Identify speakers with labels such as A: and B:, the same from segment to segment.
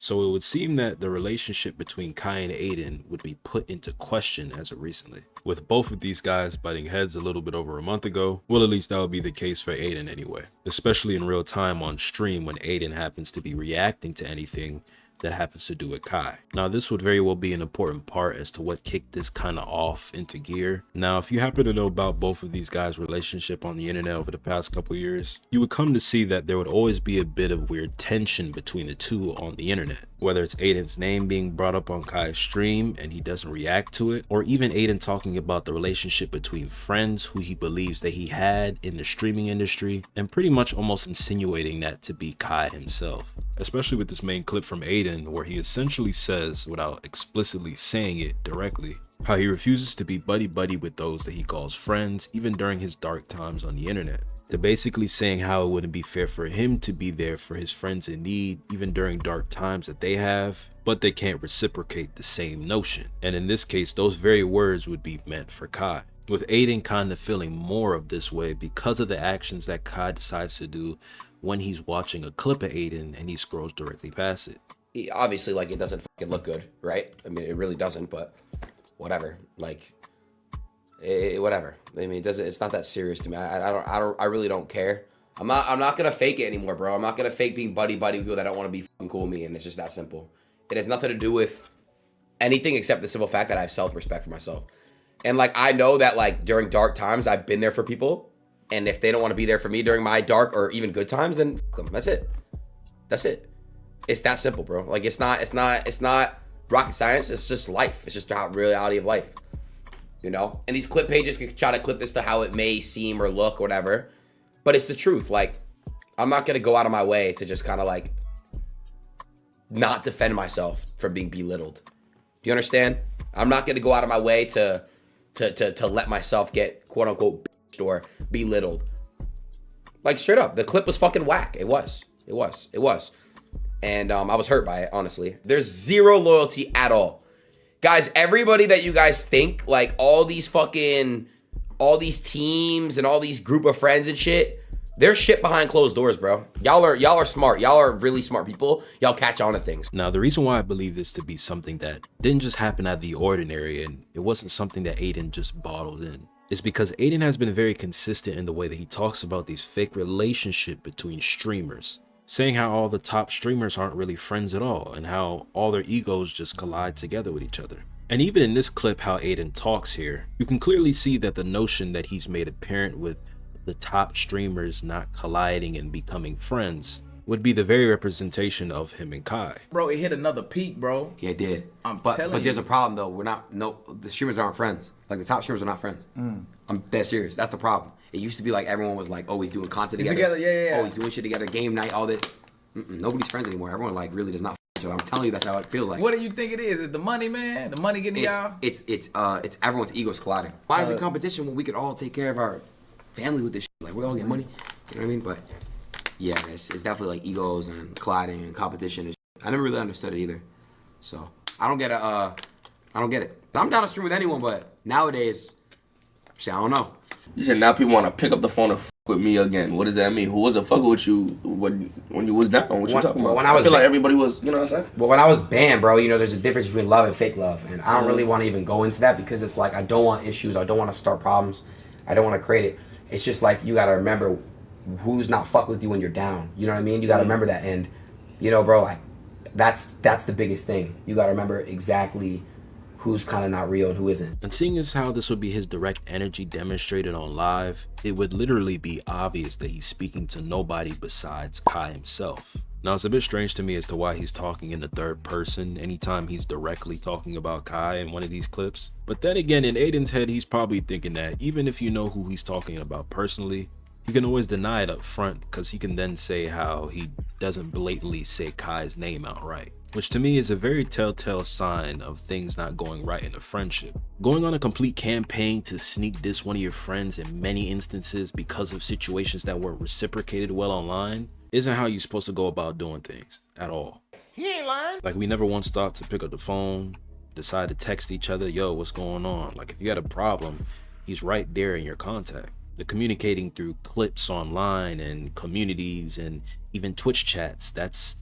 A: So it would seem that the relationship between Kai and Adin would be put into question as of recently, with both of these guys butting heads a little bit over a month ago. Well, at least that would be the case for Adin anyway, especially in real time on stream when Adin happens to be reacting to anything that happens to do with Kai. Now, this would very well be an important part as to what kicked this kind of off into gear. Now, if you happen to know about both of these guys' relationship on the internet over the past couple years, you would come to see that there would always be a bit of weird tension between the two on the internet. Whether it's Adin's name being brought up on Kai's stream and he doesn't react to it, or even Adin talking about the relationship between friends who he believes that he had in the streaming industry, and pretty much almost insinuating that to be Kai himself. Especially with this main clip from Adin where he essentially says, without explicitly saying it directly, how he refuses to be buddy-buddy with those that he calls friends even during his dark times on the internet. They're basically saying how it wouldn't be fair for him to be there for his friends in need even during dark times that they have, but they can't reciprocate the same notion. And in this case, those very words would be meant for Kai, with Adin kind of feeling more of this way because of the actions that Kai decides to do when he's watching a clip of Adin and he scrolls directly past it.
B: Obviously, like, it doesn't fucking look good, right? I mean, it really doesn't, but whatever. Like, whatever. I mean, it doesn't. It's not that serious to me. I really don't care. I'm not gonna fake it anymore, bro. I'm not gonna fake being buddy with people that don't want to be fucking cool with me, and it's just that simple. It has nothing to do with anything except the simple fact that I have self-respect for myself. And like, I know that like during dark times, I've been there for people. And if they don't want to be there for me during my dark or even good times, then that's it. That's it. It's that simple, bro. Like, it's not rocket science. It's just life. It's just the reality of life, you know? And these clip pages can try to clip this to how it may seem or look or whatever, but it's the truth. Like, I'm not going to go out of my way to just kind of like not defend myself from being belittled. Do you understand? I'm not going to go out of my way to let myself get quote unquote bitched or belittled. Like, straight up, the clip was fucking whack. It was. And I was hurt by it, honestly. There's zero loyalty at all. Guys, everybody that you guys think, like all these teams and all these group of friends and shit, they're shit behind closed doors, bro. Y'all are smart. Y'all are really smart people. Y'all catch on to things.
A: Now, the reason why I believe this to be something that didn't just happen out of the ordinary and it wasn't something that Adin just bottled in is because Adin has been very consistent in the way that he talks about these fake relationships between streamers, saying how all the top streamers aren't really friends at all and how all their egos just collide together with each other. And even in this clip, how Adin talks here, you can clearly see that the notion that he's made apparent with the top streamers not colliding and becoming friends would be the very representation of him and Kai.
C: Bro, it hit another peak, bro.
B: Yeah, it did.
C: But
B: there's a problem though. The streamers aren't friends. Like, the top streamers are not friends. I'm dead serious. That's the problem. It used to be like everyone was like always doing content together.
C: Yeah.
B: Always doing shit together, game night, all this. Nobody's friends anymore. Everyone like really does not f each other. I'm telling you, that's how it feels like.
C: What do you think it is? Is the money, man? The money getting y'all?
B: It's everyone's egos colliding. Why is it competition when we could all take care of our family with this shit? Like, we all get money. You know what I mean? But yeah, it's definitely like egos and colliding and competition and shit. I never really understood it either. So I don't get it. I don't get it. I'm down to stream with anyone, but nowadays, shit, I don't know.
D: You said now people want to pick up the phone and f with me again. What does that mean? Who was a fucker with you when you was down? What you talking about?
B: When I
D: feel like everybody was, you know what I'm saying?
B: Well, when I was banned, bro, you know, there's a difference between love and fake love. And I don't really want to even go into that because it's like, I don't want issues. I don't want to start problems. I don't want to create it. It's just like, you got to remember who's not fuck with you when you're down. You know what I mean? You got to remember that. And, you know, bro, like, that's the biggest thing. You got to remember exactly who's kind of not real and who isn't.
A: And seeing as how this would be his direct energy demonstrated on live, it would literally be obvious that he's speaking to nobody besides Kai himself. Now, it's a bit strange to me as to why he's talking in the third person anytime he's directly talking about Kai in one of these clips. But then again, in Adin's head, he's probably thinking that even if you know who he's talking about personally, you can always deny it up front because he can then say how he doesn't blatantly say Kai's name outright, which to me is a very telltale sign of things not going right in a friendship. Going on a complete campaign to sneak diss one of your friends in many instances because of situations that weren't reciprocated well online isn't how you're supposed to go about doing things at all.
E: He ain't lying.
A: Like, we never once thought to pick up the phone, decide to text each other, yo, what's going on? Like, if you had a problem, he's right there in your contact. The communicating through clips online and communities and even Twitch chats, that's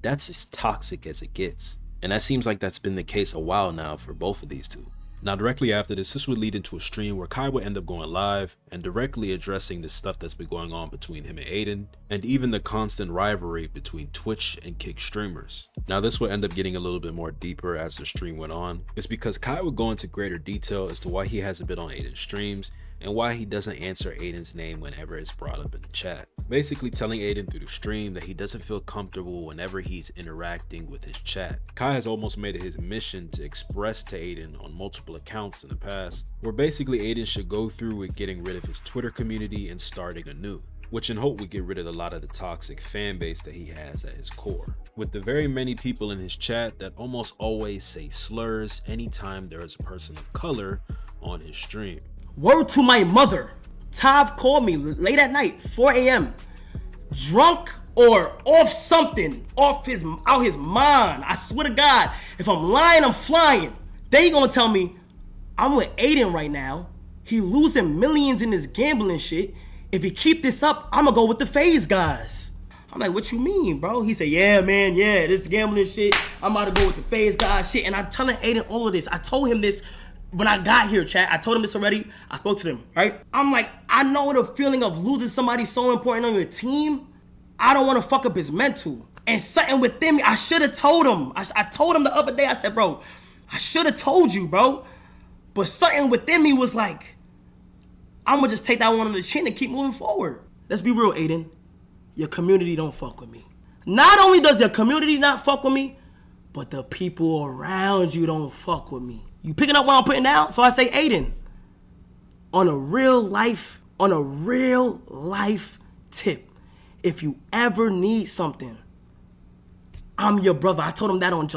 A: that's as toxic as it gets. And that seems like that's been the case a while now for both of these two. Now, directly after this would lead into a stream where Kai would end up going live and directly addressing the stuff that's been going on between him and Adin, and even the constant rivalry between Twitch and Kick streamers. Now, this would end up getting a little bit more deeper as the stream went on. It's because Kai would go into greater detail as to why he hasn't been on Adin's streams and why he doesn't answer Adin's name whenever it's brought up in the chat. Basically telling Adin through the stream that he doesn't feel comfortable whenever he's interacting with his chat. Kai has almost made it his mission to express to Adin on multiple accounts in the past, where basically Adin should go through with getting rid of his Twitter community and starting anew, which in hope would get rid of a lot of the toxic fan base that he has at his core. With the very many people in his chat that almost always say slurs anytime there is a person of color on his stream.
E: Word to my mother. Tav called me late at night, 4 a.m. drunk or off something, out his mind. I swear to God, if I'm lying, I'm flying. Then he gonna tell me, I'm with Adin right now. He losing millions in this gambling shit. If he keep this up, I'm gonna go with the FaZe guys. I'm like, what you mean, bro? He said, yeah, man, yeah, this gambling shit. I'm about to go with the FaZe guys shit. And I'm telling Adin all of this. I told him this when I got here, chat. I told him this already. I spoke to them, right? I'm like, I know the feeling of losing somebody so important on your team. I don't want to fuck up his mental. And something within me, I should have told him. I told him the other day, I said, bro, I should have told you, bro. But something within me was like, I'm gonna just take that one on the chin and keep moving forward. Let's be real, Adin. Your community don't fuck with me. Not only does your community not fuck with me, but the people around you don't fuck with me. You picking up what I'm putting down? So I say, Adin, on a real life tip, if you ever need something, I'm your brother. I told him that on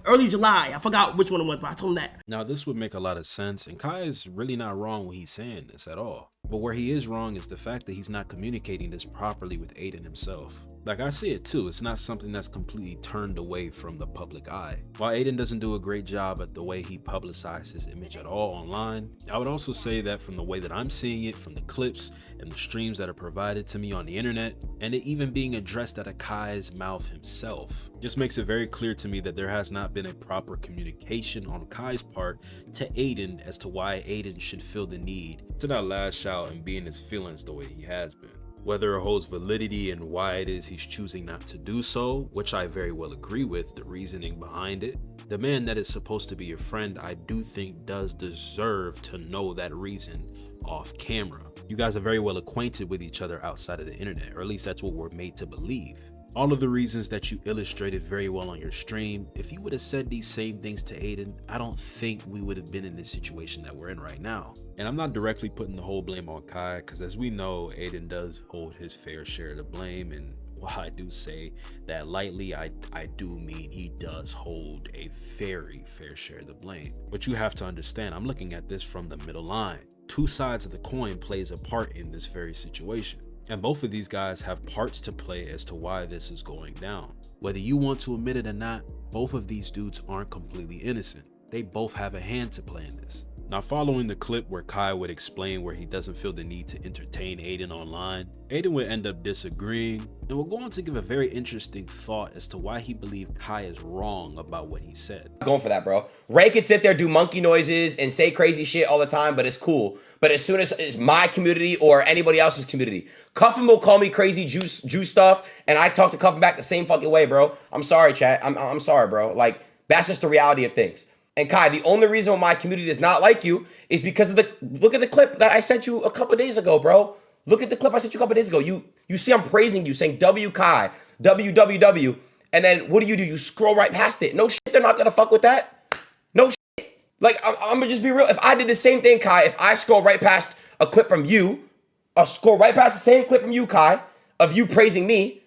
E: early July. I forgot which one it was, but I told him that.
A: Now, this would make a lot of sense, and Kai is really not wrong when he's saying this at all. But where he is wrong is the fact that he's not communicating this properly with Adin himself. Like, I see it too, it's not something that's completely turned away from the public eye. While Adin doesn't do a great job at the way he publicizes his image at all online, I would also say that from the way that I'm seeing it, from the clips and the streams that are provided to me on the internet, and it even being addressed out of Kai's mouth himself, just makes it very clear to me that there has not been a proper communication on Kai's part to Adin as to why Adin should feel the need to not lash out and be in his feelings the way he has been. Whether it holds validity and why it is he's choosing not to do so, which I very well agree with the reasoning behind it, the man that is supposed to be your friend, I do think does deserve to know that reason off camera. You guys are very well acquainted with each other outside of the internet, or at least that's what we're made to believe. All of the reasons that you illustrated very well on your stream, if you would have said these same things to Adin, I don't think we would have been in this situation that we're in right now. And I'm not directly putting the whole blame on Kai, because as we know, Adin does hold his fair share of the blame, and while I do say that lightly, I do mean he does hold a very fair share of the blame. But you have to understand, I'm looking at this from the middle line. Two sides of the coin plays a part in this very situation. And both of these guys have parts to play as to why this is going down. Whether you want to admit it or not, both of these dudes aren't completely innocent. They both have a hand to play in this. Now, following the clip where Kai would explain where he doesn't feel the need to entertain Adin online, Adin would end up disagreeing and will go on to give a very interesting thought as to why he believed Kai is wrong about what he said.
B: Going for that, bro. Ray could sit there, do monkey noises, and say crazy shit all the time, but it's cool. But as soon as it's my community or anybody else's community, Cuffin will call me crazy juice stuff, and I talk to Cuffin back the same fucking way, bro. I'm sorry, chat. I'm sorry, bro. Like, that's just the reality of things. And Kai, the only reason why my community does not like you is because of look at the clip that I sent you a couple days ago, bro. Look at the clip I sent you a couple days ago. You see I'm praising you, saying W Kai, WWW, and then what do? You scroll right past it. No shit, they're not gonna fuck with that. No shit. Like, I'm gonna just be real. If I did the same thing, Kai, if I scroll right past a clip from you, I'll scroll right past the same clip from you, Kai, of you praising me,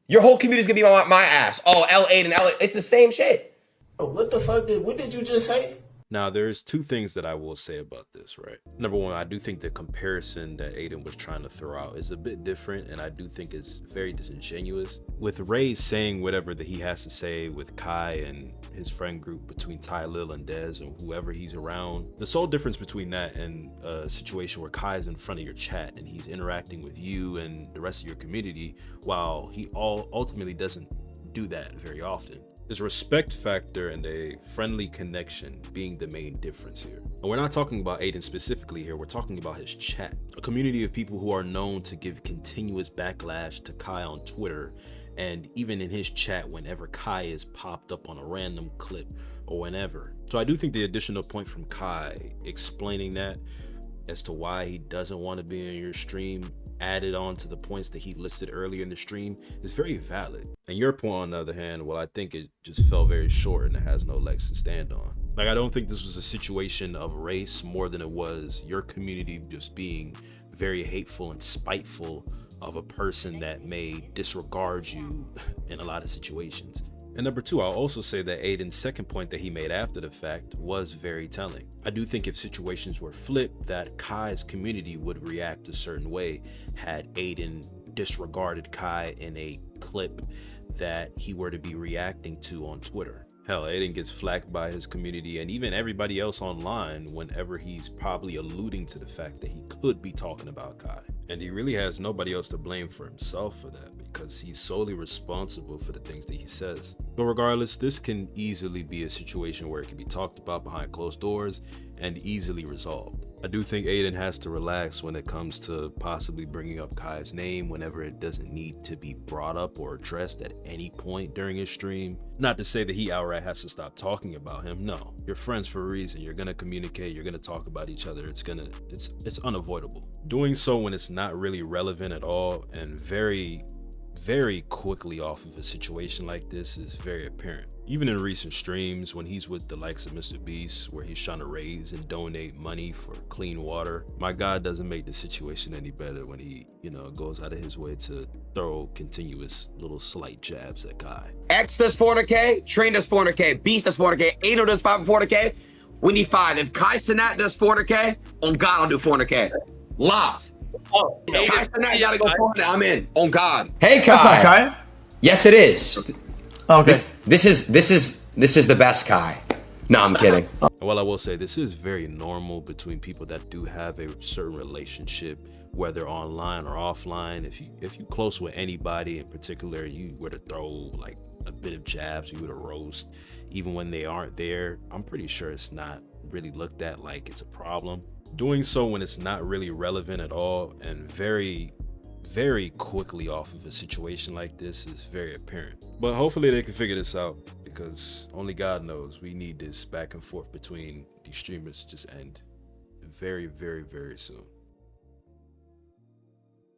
B: your whole community's gonna be on my ass. Oh, L8 and L8. It's the same shit.
F: Oh, what the fuck what did you just say?
A: Now, there's two things that I will say about this, right? Number one, I do think the comparison that Adin was trying to throw out is a bit different, and I do think it's very disingenuous. With Ray saying whatever that he has to say with Kai and his friend group between Ty Lil and Dez and whoever he's around, the sole difference between that and a situation where Kai is in front of your chat and he's interacting with you and the rest of your community, while he ultimately doesn't do that very often. There's a respect factor and a friendly connection being the main difference here. And we're not talking about Adin specifically here, we're talking about his chat. A community of people who are known to give continuous backlash to Kai on Twitter, and even in his chat whenever Kai is popped up on a random clip or whenever. So I do think the additional point from Kai explaining that as to why he doesn't want to be in your stream, added on to the points that he listed earlier in the stream, is very valid. And your point, on the other hand, well, I think it just fell very short and it has no legs to stand on. Like, I don't think this was a situation of race more than it was your community just being very hateful and spiteful of a person that may disregard you in a lot of situations. And number two, I'll also say that Adin's second point that he made after the fact was very telling. I do think if situations were flipped, that Kai's community would react a certain way had Adin disregarded Kai in a clip that he were to be reacting to on Twitter. Hell, Adin gets flacked by his community and even everybody else online whenever he's probably alluding to the fact that he could be talking about Kai. And he really has nobody else to blame for himself for that, because he's solely responsible for the things that he says. But regardless, this can easily be a situation where it can be talked about behind closed doors and easily resolved. I do think Adin has to relax when it comes to possibly bringing up Kai's name whenever it doesn't need to be brought up or addressed at any point during his stream. Not to say that he outright has to stop talking about him. No, you're friends for a reason. You're gonna communicate, you're gonna talk about each other. It's unavoidable. Doing so when it's not really relevant at all and very quickly off of a situation like this is very apparent. Even in recent streams when he's with the likes of Mr. Beast, where he's trying to raise and donate money for clean water, my God doesn't make the situation any better when he, goes out of his way to throw continuous little slight jabs at Kai.
B: X does 400K, Train does 400K, Beast does 400K, Ado does 400K. We need 5. If Kai Cenat does 400K, on God, I'll do 400K. Locked.
G: Oh,
B: Kai Cenat gotta go 400. I'm in. On God.
H: Hey, Kai.
G: That's not Kai.
H: Yes, it is.
G: Okay.
H: This is the best Kai. No, I'm kidding.
A: Well, I will say this is very normal between people that do have a certain relationship, whether online or offline. If you close with anybody in particular, you were to throw like a bit of jabs, you were to roast, even when they aren't there, I'm pretty sure it's not really looked at like it's a problem. Doing so when it's not really relevant at all and very quickly off of a situation like this is very apparent. But hopefully they can figure this out, because only God knows. We need this back and forth between these streamers to just end very soon.